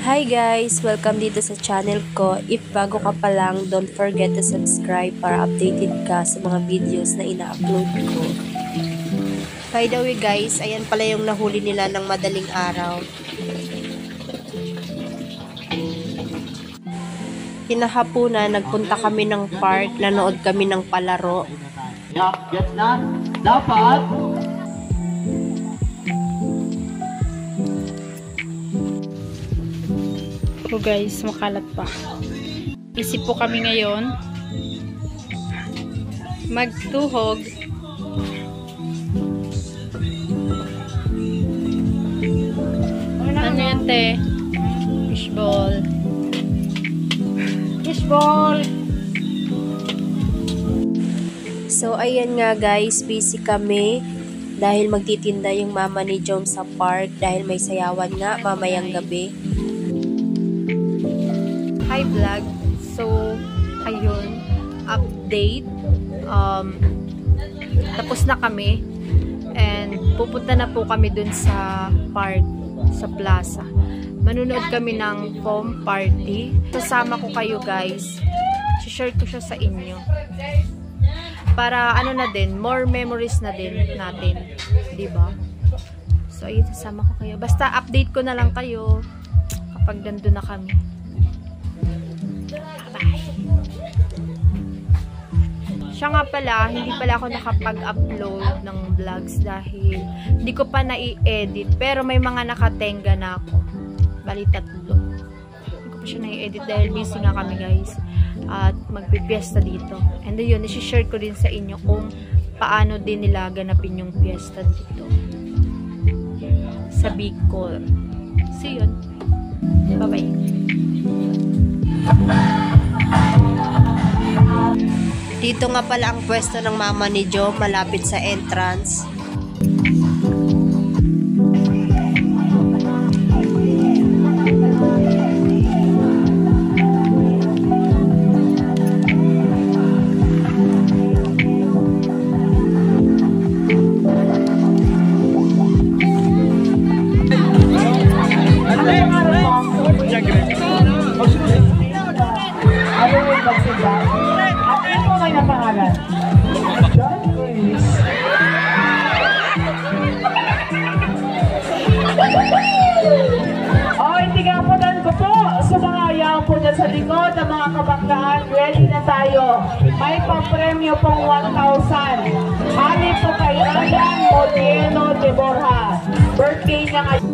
Hi guys! Welcome dito sa channel ko. If bago ka pa lang, don't forget to subscribe para updated ka sa mga videos na ina-upload ko. By the way guys, ayan pala yung nahuli nila ng madaling araw. Kinahapunan, nagpunta kami ng park, nanood kami ng palaro. Get na? Dapat? So guys, makalat pa. Isip po kami ngayon magtuhog. Ano yan, te? Fishball. Fishball! So ayan nga guys, busy kami dahil magtitinda yung mama ni Jom sa park dahil may sayawan nga mamayang gabi. Hi vlog! So, ayun, update. Tapos na kami and pupunta na po kami dun sa park, sa plaza. Manunood kami ng foam party. Sasama ko kayo guys. Share ko siya sa inyo. Para ano na din, more memories na din natin. Diba? So, ayun, sasama ko kayo. Basta update ko na lang kayo kapag nandun na kami. Siya nga pala, hindi pala ako nakapag-upload ng vlogs dahil hindi ko pa nai-edit. Pero may mga nakatenga na ako. Bali 3. Hindi ko pa siya nai-edit dahil busy nga kami guys. At magpipiesta dito. And then yun, isi-share ko din sa inyo kung paano din nila ganapin yung piesta dito. Sa Bicol. So yun. Bye-bye. Dito nga pala ang pwesto ng mama ni Joe, malapit sa entrance. Sa likod ng mga kabanggaan, ready na tayo. May papremyo pong 1,000. Hali po kay Ryan Modieno de Borja. Birthday niya ngayon.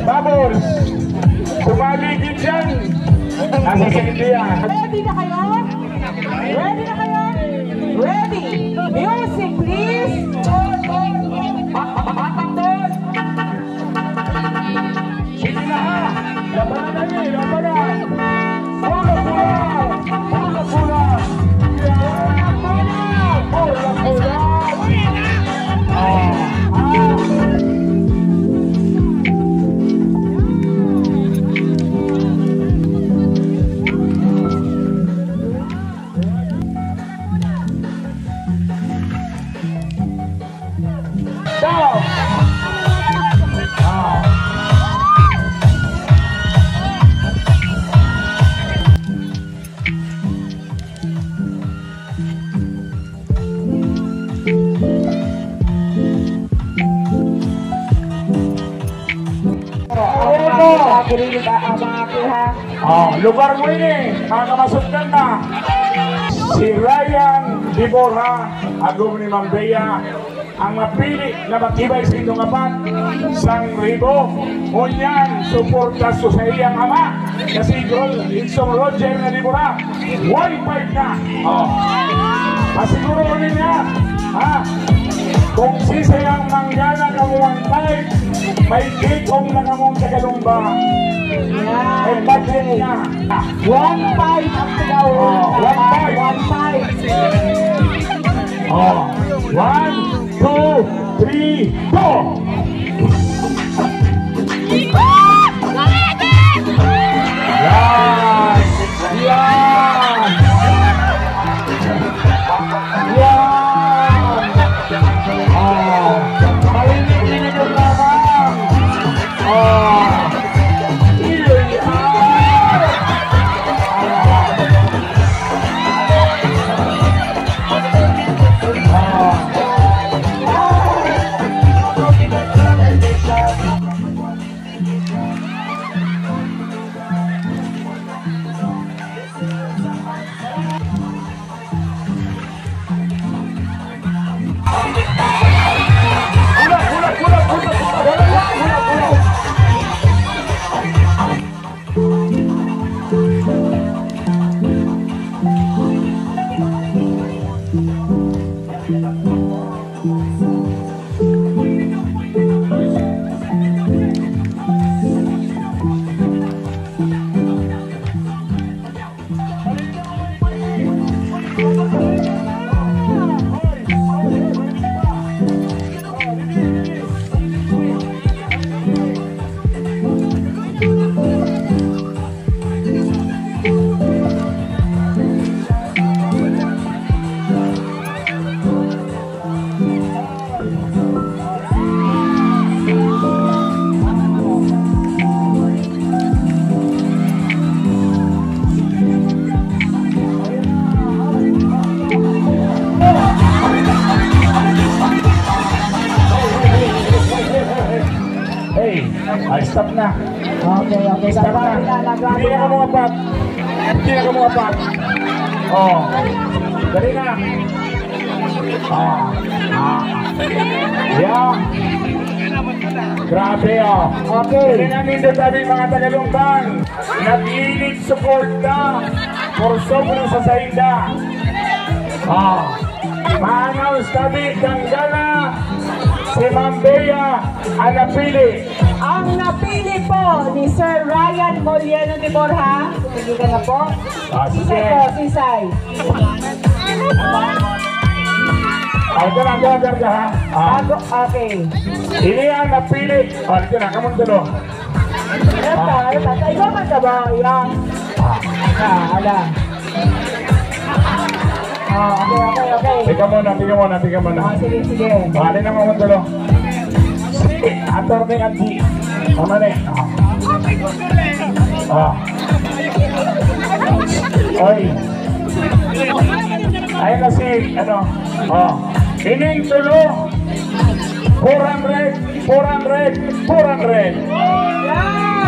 Bubbles! Sumaligid dyan! Nasa sa India. Ready na kayo? Ready na kayo? Ready! Music please! Batang doon! Sige na ha! Labanan na niyo! Labanan! Pula-pula! Pula-pula! Pula-pula! Lugar mo ini, mga kamasugdan na. Si Ryan de Borja, agum ni Ma'am Bea, ang mapili na matibay sa inyong apat, sang ribo, unyan, suporta sa iyang ama, na si Ilson Roger na de Borja, 1.5 na. Masiguro ko niya, ha? Kung sisayang manggana ka 1.5, may kitong na kamong sa kalumba. Ay budget niya. 1.5 ang sigaw. 1.5. 1, 2, 3, go! Yes! Ay, stop na. Okay. Stop na. Hindi na ka mga pat. Hindi na ka mga pat. Oh. Dali na. Yeah. Grabe, oh. Okay. Dali na nito tabi mga Tagalungban. Nag-inig suporta for sobrang sasayda. Maanaw sabi Tanggana si Ma'am Bea ang napili. Ang napili po ni Sir Ryan Molieno de Borja. Sige ka na po. Sige. Sisay po, sisay. Ito na, ha? Okay. Ini ang napili. Ito na, kamuntulo. Ito. Ikaw man ka ba? Yan. Ala. Okay. Tika muna. Sige. Alin na kamuntulo. Sige, attorney Andy. Mamane. Oy. Ayun na si, ining tulo. 400.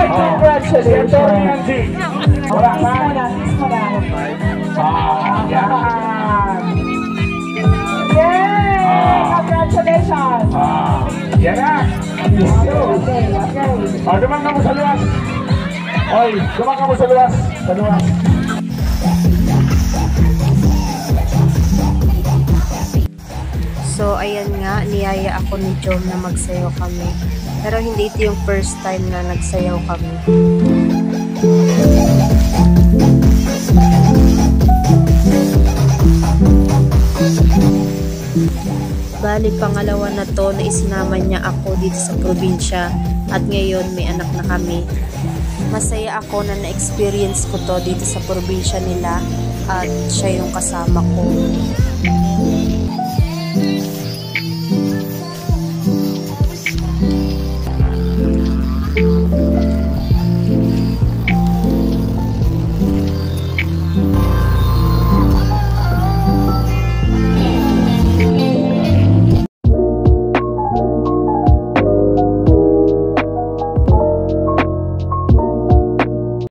Congratulations. Attorney Andy. Wala ka? Sis mo na. Yan. Yay! Congratulations. Yan na. Okay. Dumang ka mo sa luwas. Oy, dumang ka mo sa luwas. So, ayan nga, niyaya ako ni Jom na magsayaw kami. Pero hindi ito yung first time na nagsayaw kami. Bali, pangalawa na to na isinama niya ako dito sa probinsya at ngayon may anak na kami. Masaya ako na na-experience ko to dito sa probinsya nila at siya yung kasama ko.